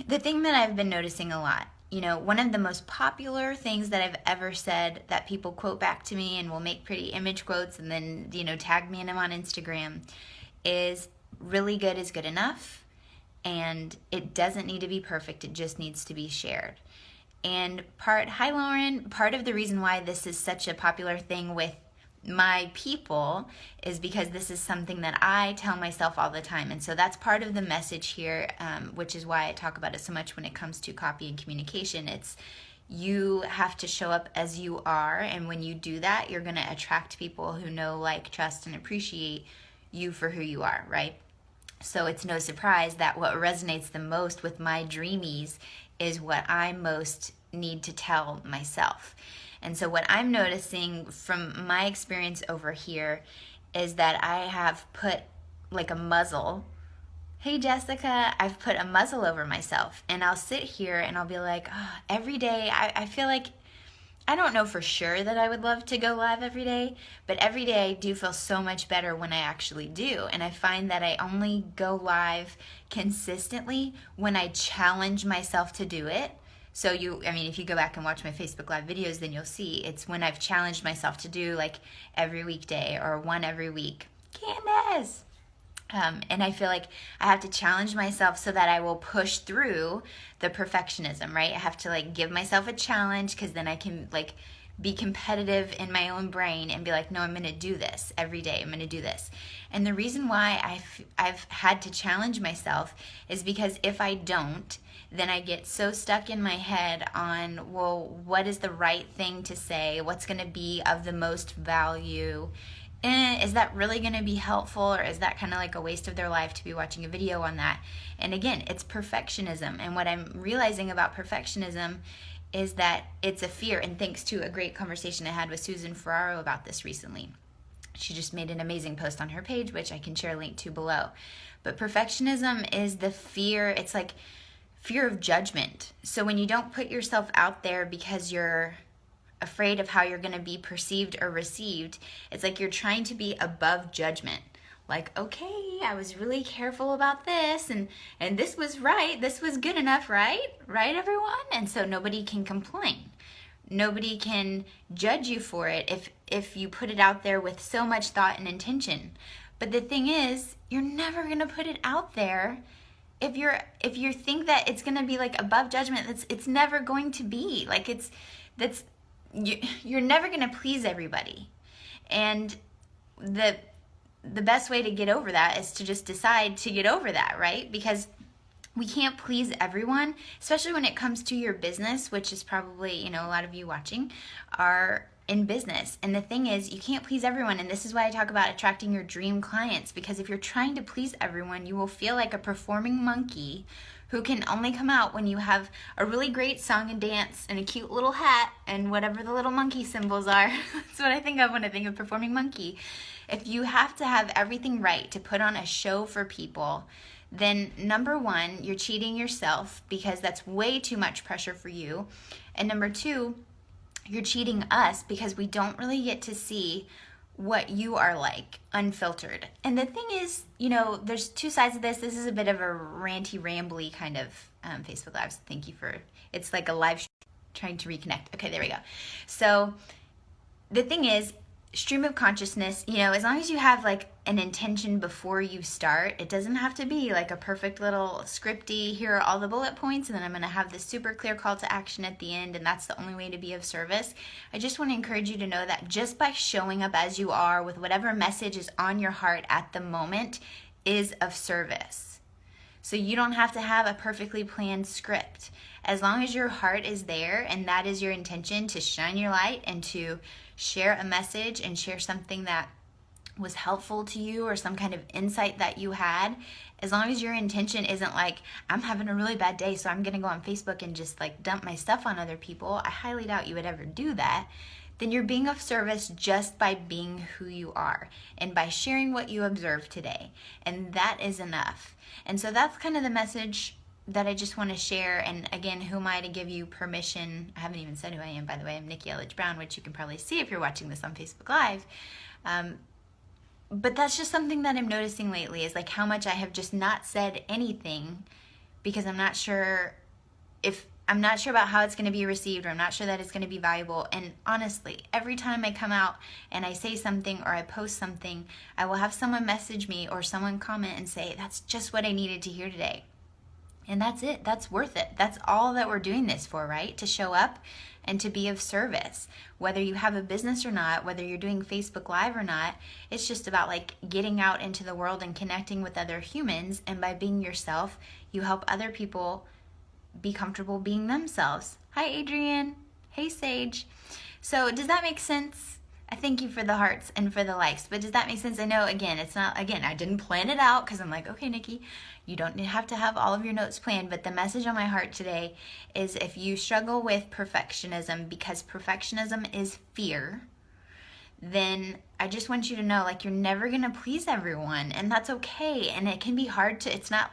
The thing that I've been noticing a lot, one of the most popular things that I've ever said that people quote back to me and will make pretty image quotes and then, tag me in them on Instagram is really good is good enough. And it doesn't need to be perfect, it just needs to be shared. And hi Lauren, part of the reason why this is such a popular thing with my people is because this is something that I tell myself all the time. And so that's part of the message here, which is why I talk about it so much when it comes to copy and communication. It's you have to show up as you are, and when you do that, you're going to attract people who know, like, trust, and appreciate you for who you are, right? So it's no surprise that what resonates the most with my dreamies is what I most need to tell myself. And so what I'm noticing from my experience over here is that I have put like a muzzle. Hey Jessica, I've put a muzzle over myself, and I'll sit here and I'll be like, every day I feel like, I don't know for sure that I would love to go live every day, but every day I do feel so much better when I actually do. And I find that I only go live consistently when I challenge myself to do it. So if you go back and watch my Facebook Live videos, then you'll see it's when I've challenged myself to do like every weekday or one every week. Candace! And I feel like I have to challenge myself so that I will push through the perfectionism, right? I have to like give myself a challenge because then I can like be competitive in my own brain and be like, no, I'm going to do this every day. I'm going to do this. And the reason why I've had to challenge myself is because if I don't, then I get so stuck in my head on, well, what is the right thing to say? What's going to be of the most value? Is that really going to be helpful, or is that kind of like a waste of their life to be watching a video on that? And again, it's perfectionism. And what I'm realizing about perfectionism is that it's a fear, and thanks to a great conversation I had with Susan Ferraro about this recently. She just made an amazing post on her page, which I can share a link to below. But perfectionism is the fear, it's like fear of judgment. So when you don't put yourself out there because you're afraid of how you're going to be perceived or received, it's like you're trying to be above judgment. Like, okay, I was really careful about this, and this was right, this was good enough, right everyone? And so nobody can complain, nobody can judge you for it if you put it out there with so much thought and intention. But the thing is, you're never going to put it out there if you think that it's going to be like above judgment. It's never going to be like you're never going to please everybody. And the best way to get over that is to just decide to get over that, right? Because we can't please everyone, especially when it comes to your business, which is probably, a lot of you watching are in business. And the thing is, you can't please everyone. And this is why I talk about attracting your dream clients, because if you're trying to please everyone, you will feel like a performing monkey who can only come out when you have a really great song and dance and a cute little hat and whatever the little monkey symbols are. That's what I think of when I think of performing monkey. If you have to have everything right to put on a show for people, then number one, you're cheating yourself because that's way too much pressure for you. And number two, you're cheating us because we don't really get to see what you are like unfiltered. And the thing is, there's two sides of this. This is a bit of a ranty, rambly kind of Facebook Live. So thank you for, it's like a live trying to reconnect. Okay, there we go. So the thing is, stream of consciousness, as long as you have like an intention before you start, it doesn't have to be like a perfect little scripty, here are all the bullet points, and then I'm going to have this super clear call to action at the end, and that's the only way to be of service. I just want to encourage you to know that just by showing up as you are with whatever message is on your heart at the moment is of service. So you don't have to have a perfectly planned script. As long as your heart is there and that is your intention to shine your light and to share a message and share something that was helpful to you or some kind of insight that you had, as long as your intention isn't like, I'm having a really bad day, so I'm going to go on Facebook and just like dump my stuff on other people, I highly doubt you would ever do that, then you're being of service just by being who you are and by sharing what you observed today. And that is enough. And so that's kind of the message that I just want to share. And again, who am I to give you permission? I haven't even said who I am, by the way. I'm Nikki Elledge Brown, which you can probably see if you're watching this on Facebook Live. But that's just something that I'm noticing lately, is like how much I have just not said anything because I'm not sure about how it's going to be received, or I'm not sure that it's going to be valuable. And honestly, every time I come out and I say something or I post something, I will have someone message me or someone comment and say, that's just what I needed to hear today. And that's it. That's worth it. That's all that we're doing this for, right? To show up and to be of service. Whether you have a business or not, whether you're doing Facebook Live or not, it's just about like getting out into the world and connecting with other humans. And by being yourself, you help other people be comfortable being themselves. Hi, Adrian. Hey, Sage. So does that make sense? I thank you for the hearts and for the likes, but does that make sense? I know, again, I didn't plan it out because I'm like, okay, Nikki, you don't have to have all of your notes planned, but the message on my heart today is if you struggle with perfectionism, because perfectionism is fear, then I just want you to know, like, you're never going to please everyone, and that's okay. And it can be hard to, it's not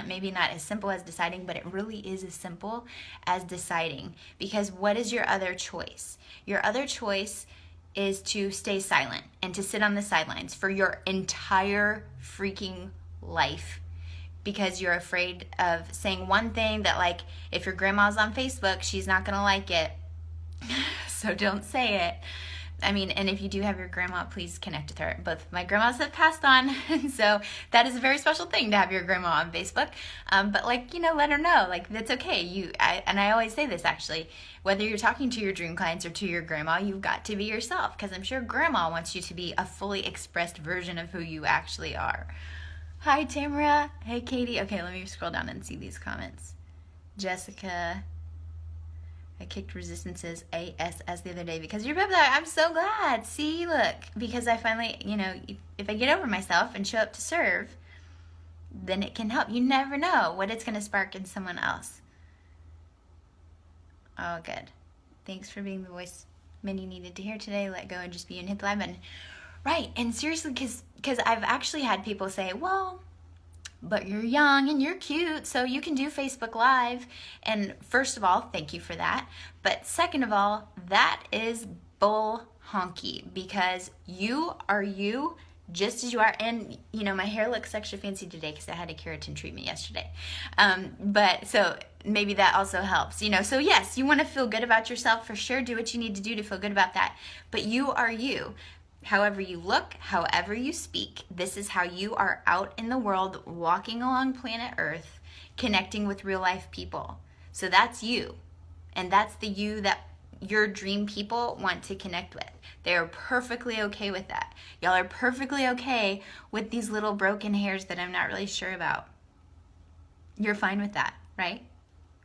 maybe not as simple as deciding, but it really is as simple as deciding. Because what is your other choice? Your other choice is to stay silent and to sit on the sidelines for your entire freaking life, because you're afraid of saying one thing that, like, if your grandma's on Facebook, she's not going to like it. So don't say it. I mean, and if you do have your grandma, please connect with her. Both my grandmas have passed on, and so that is a very special thing to have your grandma on Facebook. But, like, let her know, like, that's okay. And I always say this, actually, whether you're talking to your dream clients or to your grandma, you've got to be yourself, because I'm sure grandma wants you to be a fully expressed version of who you actually are. Hi, Tamara. Hey, Katie. Okay, let me scroll down and see these comments. Jessica, I kicked Resistance's ASS the other day because you're popular. I'm so glad. See, look, because I finally, if I get over myself and show up to serve, then it can help. You never know what it's going to spark in someone else. Oh, good. Thanks for being the voice many needed to hear today. Let go and just be and hit the live button. Right, and seriously, because I've actually had people say, well, but you're young and you're cute, so you can do Facebook Live. And first of all, thank you for that. But second of all, that is bull honky, because you are you just as you are. And, my hair looks extra fancy today because I had a keratin treatment yesterday. But so maybe that also helps, So yes, you want to feel good about yourself for sure. Do what you need to do to feel good about that. But you are you. However you look, however you speak, this is how you are out in the world, walking along planet Earth, connecting with real life people. So that's you. And that's the you that your dream people want to connect with. They are perfectly okay with that. Y'all are perfectly okay with these little broken hairs that I'm not really sure about. You're fine with that, right?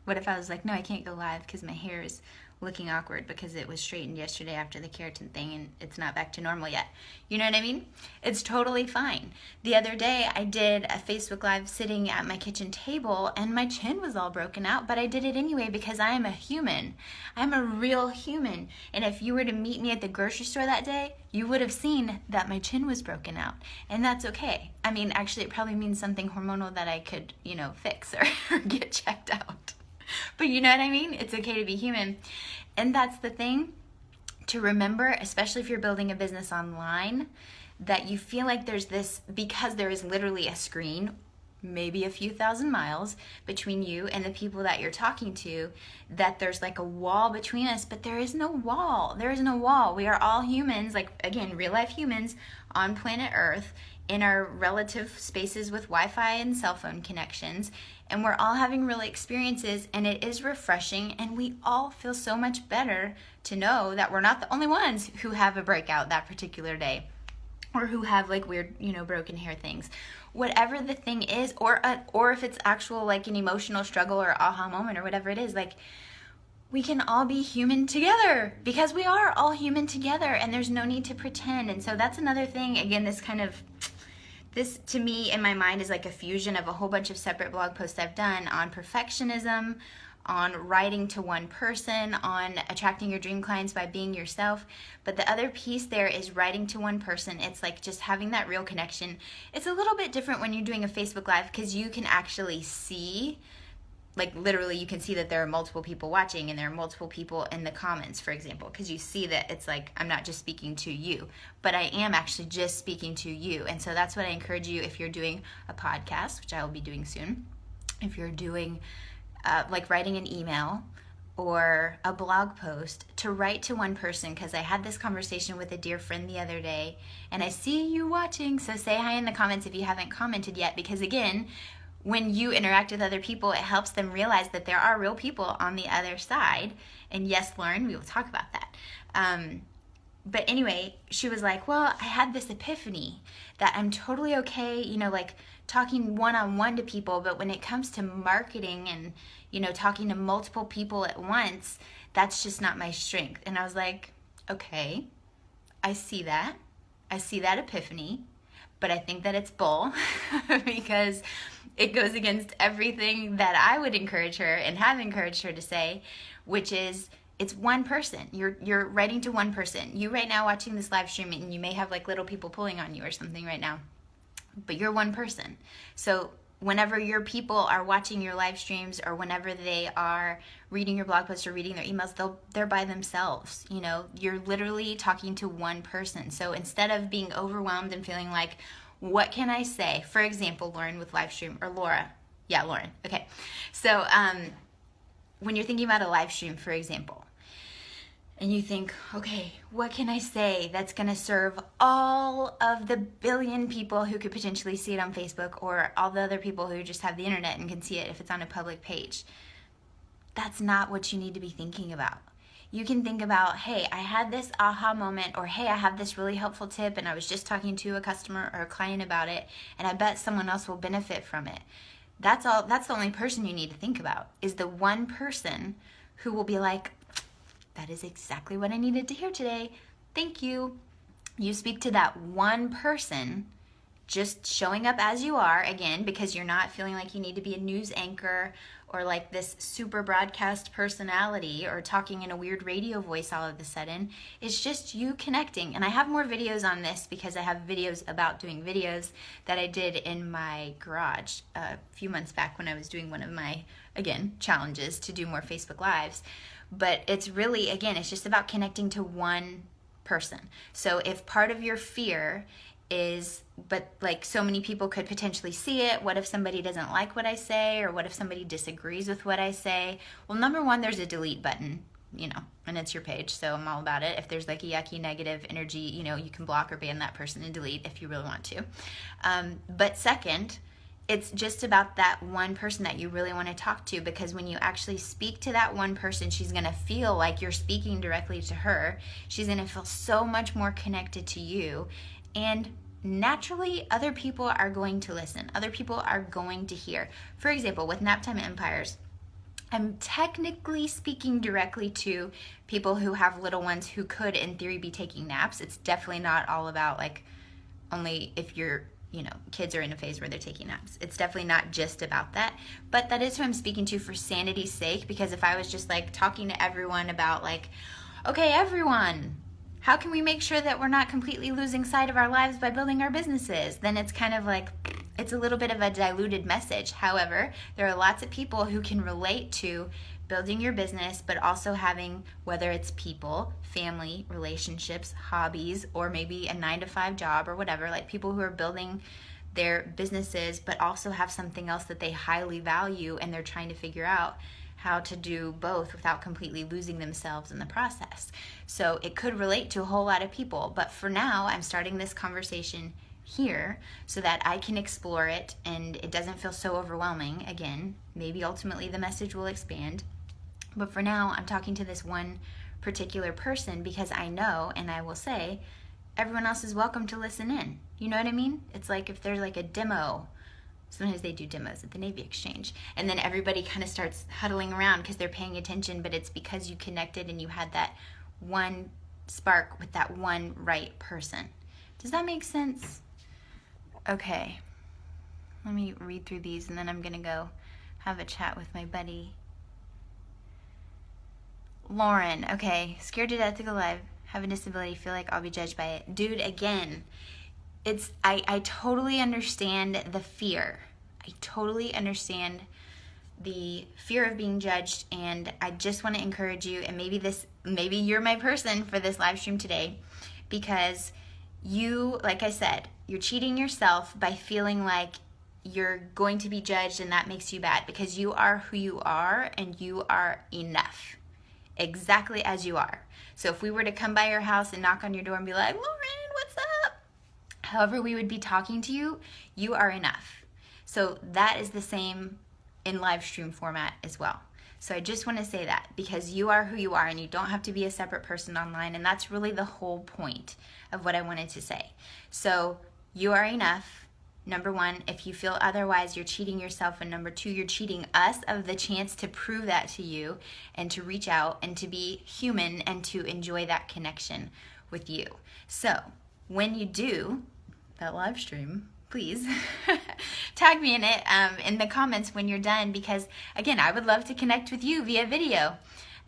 What if I was like, no, I can't go live because my hair is looking awkward because it was straightened yesterday after the keratin thing and it's not back to normal yet. You know what I mean? It's totally fine. The other day I did a Facebook Live sitting at my kitchen table and my chin was all broken out, but I did it anyway because I am a human. I'm a real human. And if you were to meet me at the grocery store that day, you would have seen that my chin was broken out. And that's okay. I mean, actually it probably means something hormonal that I could, fix or get checked out. But you know what I mean? It's okay to be human. And that's the thing to remember, especially if you're building a business online, that you feel like there's this, because there is literally a screen, maybe a few thousand miles between you and the people that you're talking to, that there's like a wall between us, but there is no wall. There is no wall. We are all humans, like, again, real life humans on planet Earth, in our relative spaces with Wi-Fi and cell phone connections, and we're all having real experiences, and it is refreshing, and we all feel so much better to know that we're not the only ones who have a breakout that particular day, or who have like weird, broken hair things. Whatever the thing is, or if it's actual like an emotional struggle or aha moment or whatever it is, like, we can all be human together, because we are all human together, and there's no need to pretend. And so that's another thing. Again, this to me in my mind is like a fusion of a whole bunch of separate blog posts I've done on perfectionism, on writing to one person, on attracting your dream clients by being yourself. But the other piece there is writing to one person. It's like just having that real connection. It's a little bit different when you're doing a Facebook Live, because you can actually see, like, literally you can see that there are multiple people watching and there are multiple people in the comments, for example, because you see that it's like, I'm not just speaking to you, but I am actually just speaking to you. And so that's what I encourage you, if you're doing a podcast, which I will be doing soon, if you're doing like writing an email or a blog post, to write to one person, because I had this conversation with a dear friend the other day, and I see you watching, so say hi in the comments if you haven't commented yet, because again, when you interact with other people, it helps them realize that there are real people on the other side. And yes, Lauren, we will talk about that. But anyway, she was like, well, I had this epiphany that I'm totally okay, like talking one-on-one to people, but when it comes to marketing and, talking to multiple people at once, that's just not my strength. And I was like, okay, I see that epiphany, but I think that it's bull because it goes against everything that I would encourage her and have encouraged her to say, which is, it's one person. You're writing to one person. You right now watching this live stream, and you may have like little people pulling on you or something right now, but you're one person. So whenever your people are watching your live streams, or whenever they are reading your blog posts or reading their emails, they're by themselves. You're literally talking to one person. So instead of being overwhelmed and feeling like, what can I say? For example, Lauren with live stream, or Laura. Yeah, Lauren. Okay. So when you're thinking about a live stream, for example, and you think, okay, what can I say that's going to serve all of the billion people who could potentially see it on Facebook, or all the other people who just have the internet and can see it if it's on a public page? That's not what you need to be thinking about. You can think about, hey, I had this aha moment, or hey, I have this really helpful tip and I was just talking to a customer or a client about it, and I bet someone else will benefit from it. That's all. That's the only person you need to think about, is the one person who will be like, that is exactly what I needed to hear today. Thank you. You speak to that one person, just showing up as you are, again, because you're not feeling like you need to be a news anchor or like this super broadcast personality or talking in a weird radio voice all of a sudden. It's just you connecting. And I have more videos on this because I have videos about doing videos that I did in my garage a few months back when I was doing one of my, again, challenges to do more Facebook Lives. But it's really, again, it's just about connecting to one person. So if part of your fear is, but like so many people could potentially see it, what if somebody doesn't like what I say, or what if somebody disagrees with what I say? Well, number one, there's a delete button, and it's your page, so I'm all about it. If there's like a yucky negative energy, you can block or ban that person and delete if you really want to. But second, it's just about that one person that you really want to talk to, because when you actually speak to that one person, she's going to feel like you're speaking directly to her. She's going to feel so much more connected to you. And naturally, other people are going to listen. Other people are going to hear. For example, with Naptime Empires, I'm technically speaking directly to people who have little ones who could, in theory, be taking naps. It's definitely not all about like only if you're kids are in a phase where they're taking naps. It's definitely not just about that, but that is who I'm speaking to for sanity's sake, because if I was just like talking to everyone about like, okay, everyone, how can we make sure that we're not completely losing sight of our lives by building our businesses? Then it's kind of like, it's a little bit of a diluted message. However, there are lots of people who can relate to building your business, but also having, whether it's people, family, relationships, hobbies, or maybe a 9-to-5 job or whatever, like people who are building their businesses, but also have something else that they highly value, and they're trying to figure out how to do both without completely losing themselves in the process. So it could relate to a whole lot of people, but for now, I'm starting this conversation here so that I can explore it and it doesn't feel so overwhelming. Again, maybe ultimately the message will expand. But for now, I'm talking to this one particular person because I know, and I will say, everyone else is welcome to listen in. You know what I mean? It's like if there's like a demo, sometimes they do demos at the Navy Exchange, and then everybody kind of starts huddling around because they're paying attention, but it's because you connected and you had that one spark with that one right person. Does that make sense? Okay. Let me read through these and then I'm going to go have a chat with my buddy. Lauren, okay, scared to death to go live, have a disability, feel like I'll be judged by it. Dude, again, I totally understand the fear. I totally understand the fear of being judged, and I just want to encourage you, and maybe you're my person for this live stream today, because you, like I said, you're cheating yourself by feeling like you're going to be judged and that makes you bad, because you are who you are and you are enough exactly as you are. So if we were to come by your house and knock on your door and be like, Lauren, what's up? However we would be talking to you, you are enough. So that is the same in live stream format as well. So I just want to say that, because you are who you are and you don't have to be a separate person online, and that's really the whole point of what I wanted to say. So you are enough. Number one, if you feel otherwise, you're cheating yourself. And number two, you're cheating us of the chance to prove that to you and to reach out and to be human and to enjoy that connection with you. So when you do that live stream, please tag me in it in the comments when you're done, because again, I would love to connect with you via video.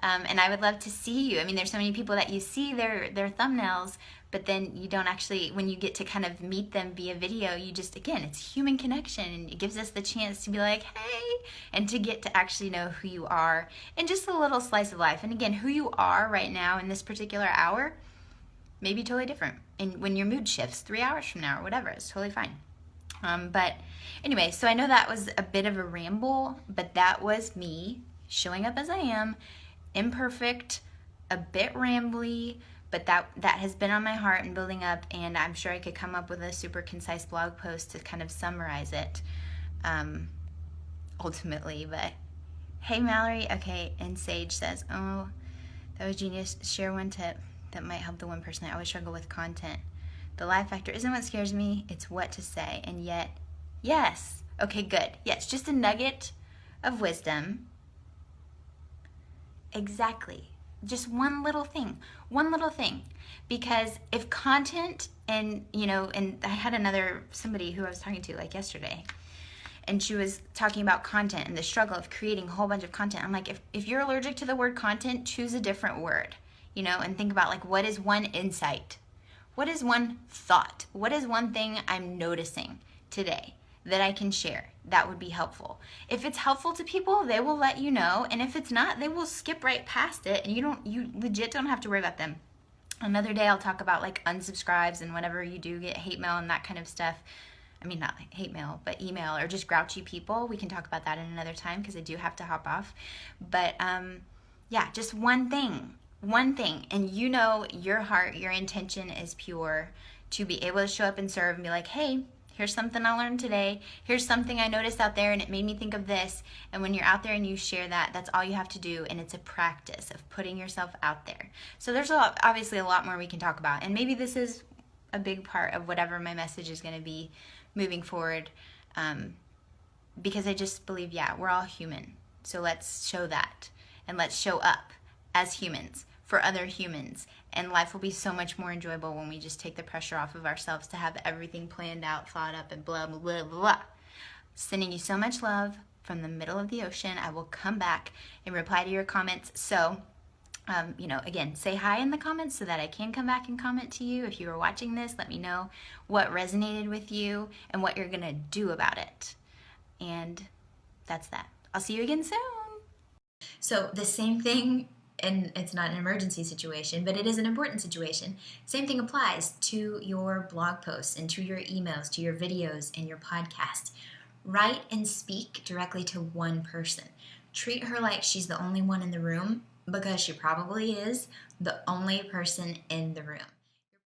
And I would love to see you. I mean, there's so many people that you see their thumbnails, but then you don't actually, when you get to kind of meet them via video, you just, again, it's human connection, and it gives us the chance to be like, hey, and to get to actually know who you are in just a little slice of life. And again, who you are right now in this particular hour may be totally different. And when your mood shifts 3 hours from now or whatever, it's totally fine. But anyway, so I know that was a bit of a ramble, but that was me showing up as I am, imperfect, a bit rambly, but that has been on my heart and building up, and I'm sure I could come up with a super concise blog post to kind of summarize it ultimately. But hey, Mallory, okay, and Sage says, oh, that was genius. Share one tip that might help the one person I always struggle with content. The live factor isn't what scares me, it's what to say. And yet, yes, okay, good. Yes, just a nugget of wisdom. Exactly. Just one little thing, because if content, and and I had somebody who I was talking to like yesterday, and she was talking about content and the struggle of creating a whole bunch of content. I'm like, if you're allergic to the word content, choose a different word, and think about like, what is one insight? What is one thought? What is one thing I'm noticing today that I can share that would be helpful? If it's helpful to people, they will let you know, and if it's not, they will skip right past it, and you legit don't have to worry about them. Another day I'll talk about like unsubscribes, and whenever you do get hate mail and that kind of stuff, I mean, not like hate mail, but email or just grouchy people, we can talk about that in another time, because I do have to hop off. But yeah, just one thing, and your heart, your intention is pure to be able to show up and serve and be like, hey, here's something I learned today. Here's something I noticed out there and it made me think of this. And when you're out there and you share that, that's all you have to do. And it's a practice of putting yourself out there. So there's obviously a lot more we can talk about. And maybe this is a big part of whatever my message is going to be moving forward. Because I just believe, yeah, we're all human. So let's show that. And let's show up as humans for other humans, and life will be so much more enjoyable when we just take the pressure off of ourselves to have everything planned out, thought up, and blah, blah, blah, blah. Sending you so much love from the middle of the ocean. I will come back and reply to your comments. So, again, say hi in the comments so that I can come back and comment to you. If you are watching this, let me know what resonated with you and what you're going to do about it. And that's that. I'll see you again soon. So the same thing, and it's not an emergency situation, but it is an important situation. Same thing applies to your blog posts and to your emails, to your videos and your podcast. Write and speak directly to one person. Treat her like she's the only one in the room, because she probably is the only person in the room.